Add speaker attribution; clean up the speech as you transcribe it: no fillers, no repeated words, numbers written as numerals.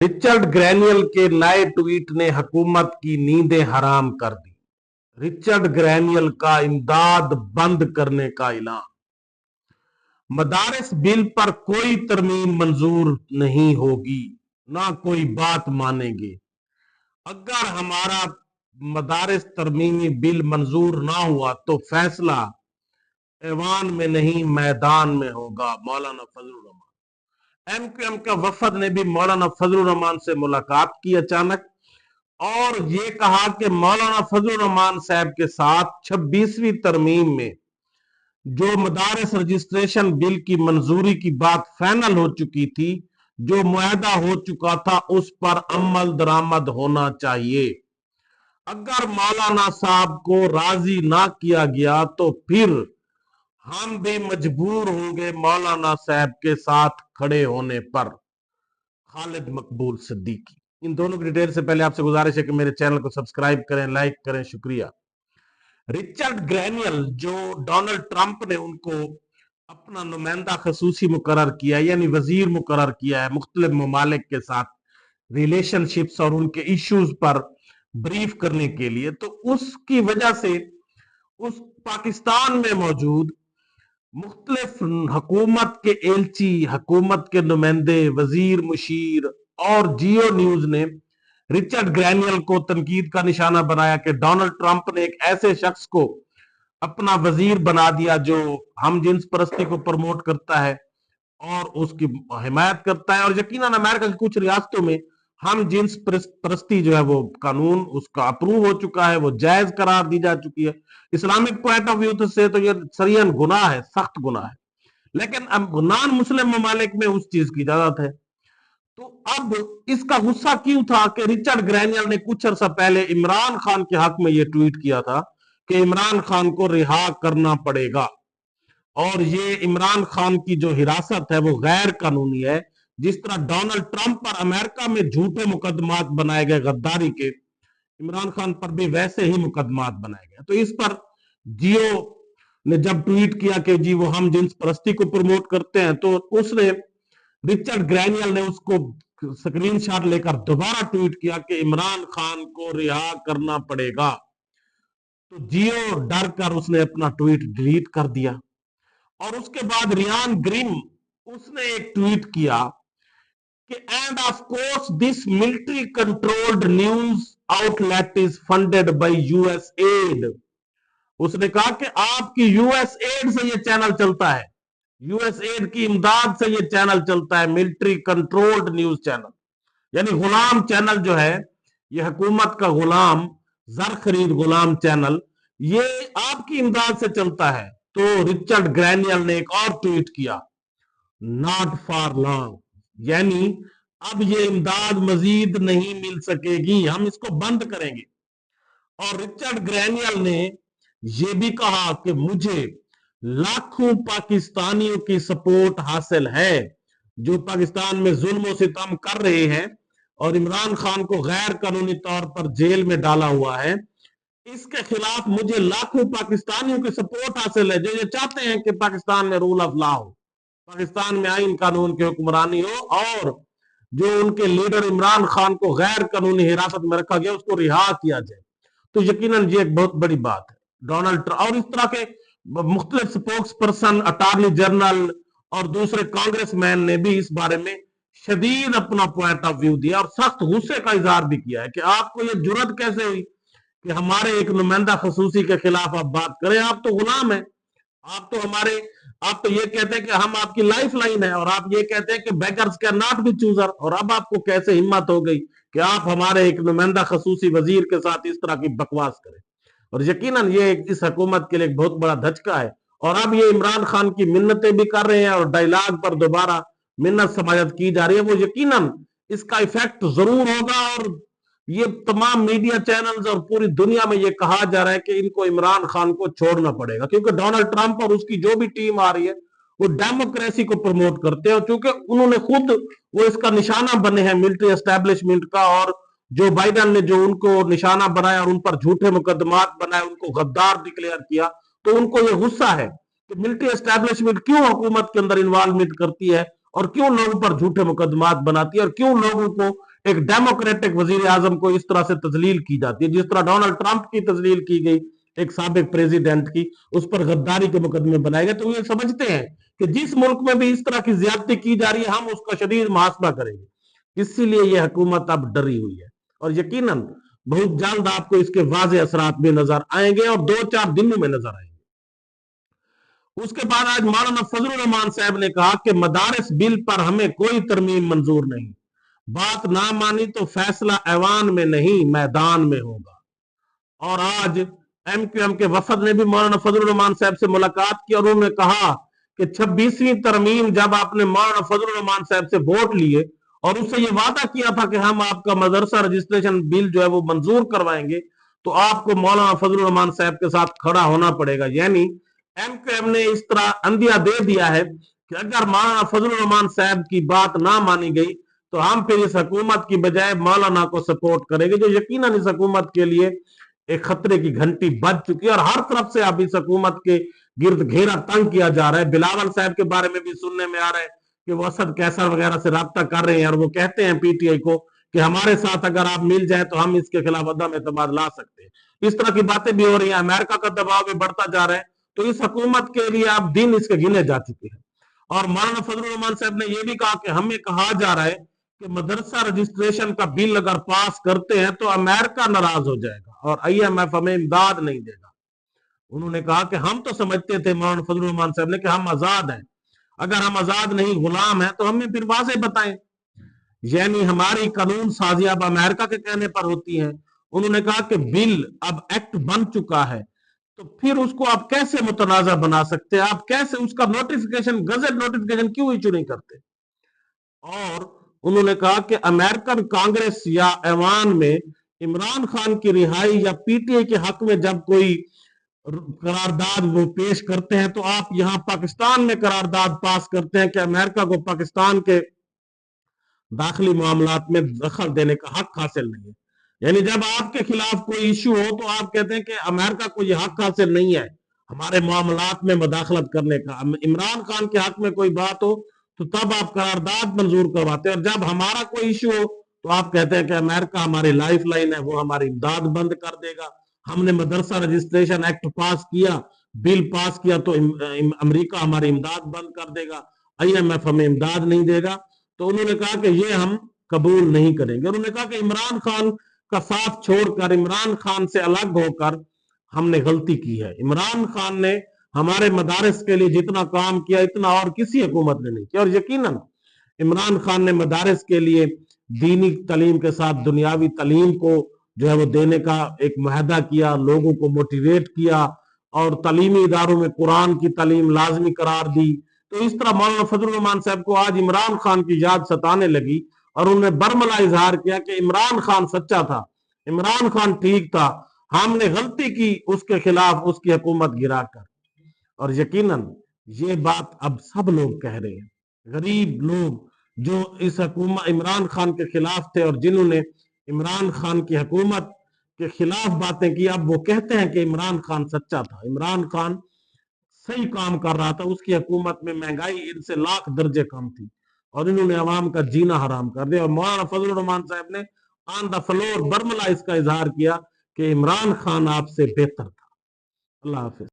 Speaker 1: Richard ग्रैनियल के नए tweet ने हुकूमत की नींदें हराम कर दी। रिचर्ड ग्रैनियल का इमदाद बंद करने का ऐलान। मदारिस बिल पर कोई तरमीम मंजूर नहीं होगी, ना कोई बात मानेंगे। अगर हमारा मदारिस तरमीमी बिल मंजूर ना हुआ तो फैसला ऐवान में नहीं मैदान में होगा। मौलाना फजलुर रहमान। एमक्यूएम का वफद ने भी मौलाना फजलुर रहमान से मुलाकात की अचानक और ये कहा कि मौलाना फजलुर रहमान साहब के साथ 26वीं तरमीम में जो मदारिस रजिस्ट्रेशन बिल की मंजूरी की बात फाइनल हो चुकी थी, जो मुआहदा हो चुका था, उस पर अमल दरामद होना चाहिए। अगर मौलाना साहब को राजी ना किया गया तो फिर हम भी मजबूर होंगे मौलाना साहब के साथ खड़े होने पर। खालिद मकबूल सिद्दीकी। इन दोनों की डिटेल से पहले आपसे गुजारिश है कि मेरे चैनल को सब्सक्राइब करें, लाइक करें, शुक्रिया। रिचर्ड ग्रैनियल, जो डोनाल्ड ट्रंप ने उनको अपना नुमाइंदा खसूसी मुकर्रर किया यानी वजीर मुकर्रर किया है मुख्तलिफ ममालिक के साथ रिलेशनशिप्स और उनके इश्यूज पर ब्रीफ करने के लिए, तो उसकी वजह से उस पाकिस्तान में मौजूद मुख्तलिफ हुकूमत के एलची, हुकूमत के नुमाइंदे, वजीर, मुशीर और जियो न्यूज ने रिचर्ड ग्रैनियल को तनकीद का निशाना बनाया कि डोनाल्ड ट्रंप ने एक ऐसे शख्स को अपना वजीर बना दिया जो हम जिन्स परस्ती को प्रमोट करता है और उसकी हिमायत करता है। और यकीनन अमेरिका की कुछ रियासतों में हम जिन्स परस्ती जो है वो कानून उसका अप्रूव हो चुका है, वो जायज करार दी जा चुकी है। इस्लामिक पॉइंट ऑफ व्यू से तो ये सरियन गुनाह है, सख्त गुनाह है, लेकिन अब नॉन मुस्लिम ममालिक में उस चीज की इजाजत है। तो अब इसका गुस्सा क्यों था कि रिचर्ड ग्रैनियल ने कुछ अर्सा पहले इमरान खान के हक में यह ट्वीट किया था कि इमरान खान को रिहा करना पड़ेगा और ये इमरान खान की जो हिरासत है वो गैर कानूनी है। जिस तरह डोनाल्ड ट्रंप पर अमेरिका में झूठे मुकदमात बनाए गए गद्दारी के, इमरान खान पर भी वैसे ही मुकदमात बनाए गए। तो इस पर जियो ने जब ट्वीट किया कि जी वो हम जिन्स परस्ती को प्रमोट करते हैं, तो उसने रिचर्ड ग्रैनियल ने उसको स्क्रीनशॉट लेकर दोबारा ट्वीट किया कि इमरान खान को रिहा करना पड़ेगा। तो जियो डर कर उसने अपना ट्वीट डिलीट कर दिया। और उसके बाद रियान ग्रिम उसने एक ट्वीट किया कि end of course this military controlled news outlet is funded by US add. उसने कहा कि आपकी यूएस एड से ये चैनल चलता है, यूएस एड की इमदाद से ये चैनल चलता है, मिलिट्री कंट्रोल्ड न्यूज चैनल, यानी गुलाम चैनल जो है, ये हुकूमत का गुलाम, जर खरीद गुलाम चैनल, ये आपकी इमदाद से चलता है। तो रिचर्ड ग्रैनियल ने एक और ट्वीट किया, नॉट फॉर लॉन्ग, यानी अब ये इमदाद मजीद नहीं मिल सकेगी, हम इसको बंद करेंगे। और रिचर्ड ग्रैनियल ने यह भी कहा कि मुझे लाखों पाकिस्तानियों की सपोर्ट हासिल है जो पाकिस्तान में जुल्म सितम कर रहे हैं और इमरान खान को गैर कानूनी तौर पर जेल में डाला हुआ है। इसके खिलाफ मुझे लाखों पाकिस्तानियों की सपोर्ट हासिल है जो ये चाहते हैं कि पाकिस्तान में रूल ऑफ लॉ हो, पाकिस्तान में आइन कानून की हुक्मरानी हो और जो उनके लीडर इमरान खान को गैर कानूनी हिरासत में रखा गया उसको रिहा किया जाए। तो यकीनन ये एक बहुत बड़ी बात है। डोनाल्ड ट्रंप और इस तरह के मुख्तलिफ स्पोक्स पर्सन, अटॉर्नी जनरल और दूसरे कांग्रेसमैन ने भी इस बारे में शदीद अपना पॉइंट ऑफ व्यू दिया और सख्त गुस्से का इजहार भी किया है कि आपको ये जुर्रत कैसे हुई कि हमारे एक नुमाइंदा खसूसी के खिलाफ आप बात करें, आप तो गुलाम है, आप तो ये कहते हैं कि हम आपकी लाइफ लाइन है और आप ये कहते हैं कि beggars can not be chooser, और अब आपको कैसे हिम्मत हो गई कि आप हमारे एक नुमाइंदा खसूसी वजीर के साथ इस तरह की बकवास करें। और यकीनन ये इस हुकूमत के लिए एक बहुत बड़ा धचका है। और अब ये इमरान खान की मिन्नतें भी कर रहे हैं और डायलॉग पर दोबारा मिन्नत समाजत की जा रही है, वो यकीनन इसका इफेक्ट जरूर होगा। और ये तमाम मीडिया चैनल्स और पूरी दुनिया में ये कहा जा रहा है कि इनको इमरान खान को छोड़ना पड़ेगा, क्योंकि डोनाल्ड ट्रंप और उसकी जो भी टीम आ रही है वो डेमोक्रेसी को प्रमोट करते हैं और चूंकि उन्होंने खुद वो इसका निशाना बने हैं मिलिट्री एस्टेब्लिशमेंट का, और जो बाइडन ने जो उनको निशाना बनाया और उन पर झूठे मुकदमात बनाए, उनको गद्दार डिक्लेयर किया, तो उनको ये गुस्सा है कि मिलिट्री एस्टेब्लिशमेंट क्यों हुकूमत के अंदर इन्वॉल्वमेंट करती है और क्यों लोगों पर झूठे मुकदमात बनाती है और क्यों लोगों को ایک ڈیموکریٹک وزیر اعظم کو اس طرح سے تذلیل کی جاتی ہے، جس طرح ڈونلڈ ٹرمپ کی تذلیل کی گئی ایک سابق پریزیڈنٹ کی، اس پر غداری کے مقدمے بنائے گئے، تو یہ سمجھتے ہیں کہ جس ملک میں بھی اس طرح کی زیادتی کی جا رہی ہے ہم اس کا شدید محاسبہ کریں گے، اسی لیے یہ حکومت اب ڈری ہوئی ہے، اور یقیناً بہت جلد آپ کو اس کے واضح اثرات بھی نظر آئیں گے، اور 2-4 دنوں میں نظر آئیں گے۔ اس کے بعد آج مولانا فضل الرحمان صاحب نے کہا کہ مدارس بل پر ہمیں کوئی ترمیم منظور نہیں، بات نہ مانی تو فیصلہ ایوان میں نہیں میدان میں ہوگا۔ اور آج ایم کیو ایم کے وفد نے بھی مولانا فضل الرحمان صاحب سے ملاقات کی، اور انہوں نے کہا کہ 26ویں ترمیم جب آپ نے مولانا فضل الرحمان صاحب سے ووٹ لیے اور اس سے یہ وعدہ کیا تھا کہ ہم آپ کا مدرسہ رجسٹریشن بل جو ہے وہ منظور کروائیں گے، تو آپ کو مولانا فضل الرحمان صاحب کے ساتھ کھڑا ہونا پڑے گا۔ یعنی ایم کیو ایم نے اس طرح اندیا دے دیا ہے کہ اگر مولانا فضل الرحمان صاحب کی بات نہ مانی گئی تو ہم پھر اس حکومت کی بجائے مولانا کو سپورٹ کریں گے، جو یقیناً اس حکومت کے لیے ایک خطرے کی گھنٹی بج چکی ہے، اور ہر طرف سے اب اس حکومت کے گرد گھیرا تنگ کیا جا رہا ہے۔ بلاول صاحب کے بارے میں بھی سننے میں آ رہا ہے کہ وہ اسد قیصر وغیرہ سے رابطہ کر رہے ہیں، اور وہ کہتے ہیں پی ٹی آئی کو کہ ہمارے ساتھ اگر آپ مل جائیں تو ہم اس کے خلاف عدم اعتماد لا سکتے ہیں۔ اس طرح کی باتیں بھی ہو رہی ہیں، امریکہ کا دباؤ بھی بڑھتا جا رہا ہے، تو اس حکومت کے لیے اب دن اس کے گنے جا چکے ہیں۔ اور مولانا فضل الرحمان صاحب نے یہ بھی کہا کہ ہمیں کہا جا رہا ہے کہ مدرسہ رجسٹریشن کا بل اگر پاس کرتے ہیں تو امریکہ ناراض ہو جائے گا اور آئی ایم ایف ہمیں امداد نہیں دے گا۔ انہوں نے کہا کہ ہم تو سمجھتے تھے مولانا فضل الرحمان صاحب نے کہ ہم آزاد ہیں، اگر ہم آزاد نہیں غلام ہیں تو ہمیں پھر واضح بتائیں، یعنی ہماری قانون سازی اب امریکہ کے کہنے پر ہوتی ہے۔ انہوں نے کہا کہ بل اب ایکٹ بن چکا ہے تو پھر اس کو آپ کیسے متنازع بنا سکتے ہیں، آپ کیسے اس کا نوٹیفیکیشن گزٹ نوٹیفیکیشن کیوں ایشو نہیں کرتے۔ اور انہوں نے کہا کہ امریکن کانگریس یا ایوان میں عمران خان کی رہائی یا پی ٹی آئی کے حق میں جب کوئی قرارداد وہ پیش کرتے ہیں تو آپ یہاں پاکستان میں قرارداد پاس کرتے ہیں کہ امریکہ کو پاکستان کے داخلی معاملات میں دخل دینے کا حق حاصل نہیں ہے۔ یعنی جب آپ کے خلاف کوئی ایشو ہو تو آپ کہتے ہیں کہ امریکہ کو یہ حق حاصل نہیں ہے ہمارے معاملات میں مداخلت کرنے کا۔ عمران خان کے حق میں کوئی بات ہو تو تب آپ قرارداد منظور کرواتے ہیں، اور جب ہمارا کوئی ایشو ہو تو آپ کہتے ہیں کہ امریکہ ہماری لائف لائن ہے، وہ ہماری امداد بند کر دے گا۔ ہم نے مدرسہ رجسٹریشن ایکٹ پاس کیا، بل پاس کیا، تو امریکہ ہماری امداد بند کر دے گا، آئی ایم ایف ہمیں امداد نہیں دے گا۔ تو انہوں نے کہا کہ یہ ہم قبول نہیں کریں گے۔ انہوں نے کہا کہ عمران خان کا ساتھ چھوڑ کر، عمران خان سے الگ ہو کر ہم نے غلطی کی ہے۔ عمران خان نے ہمارے مدارس کے لیے جتنا کام کیا اتنا اور کسی حکومت نے نہیں کیا، اور یقیناً عمران خان نے مدارس کے لیے دینی تعلیم کے ساتھ دنیاوی تعلیم کو جو ہے وہ دینے کا ایک معاہدہ کیا، لوگوں کو موٹیویٹ کیا، اور تعلیمی اداروں میں قرآن کی تعلیم لازمی قرار دی۔ تو اس طرح مولانا فضل الرحمان صاحب کو آج عمران خان کی یاد ستانے لگی، اور انہوں نے برملا اظہار کیا کہ عمران خان سچا تھا، عمران خان ٹھیک تھا، ہم نے غلطی کی اس کے خلاف اس کی حکومت گرا کر۔ اور یقیناً یہ بات اب سب لوگ کہہ رہے ہیں، غریب لوگ جو اس حکومت عمران خان کے خلاف تھے اور جنہوں نے عمران خان کی حکومت کے خلاف باتیں کی، اب وہ کہتے ہیں کہ عمران خان سچا تھا، عمران خان صحیح کام کر رہا تھا، اس کی حکومت میں مہنگائی ان سے لاکھ درجے کم تھی، اور انہوں نے عوام کا جینا حرام کر دیا۔ اور مولانا فضل الرحمان صاحب نے آن دا فلور برملا اس کا اظہار کیا کہ عمران خان آپ سے بہتر تھا۔ اللہ حافظ۔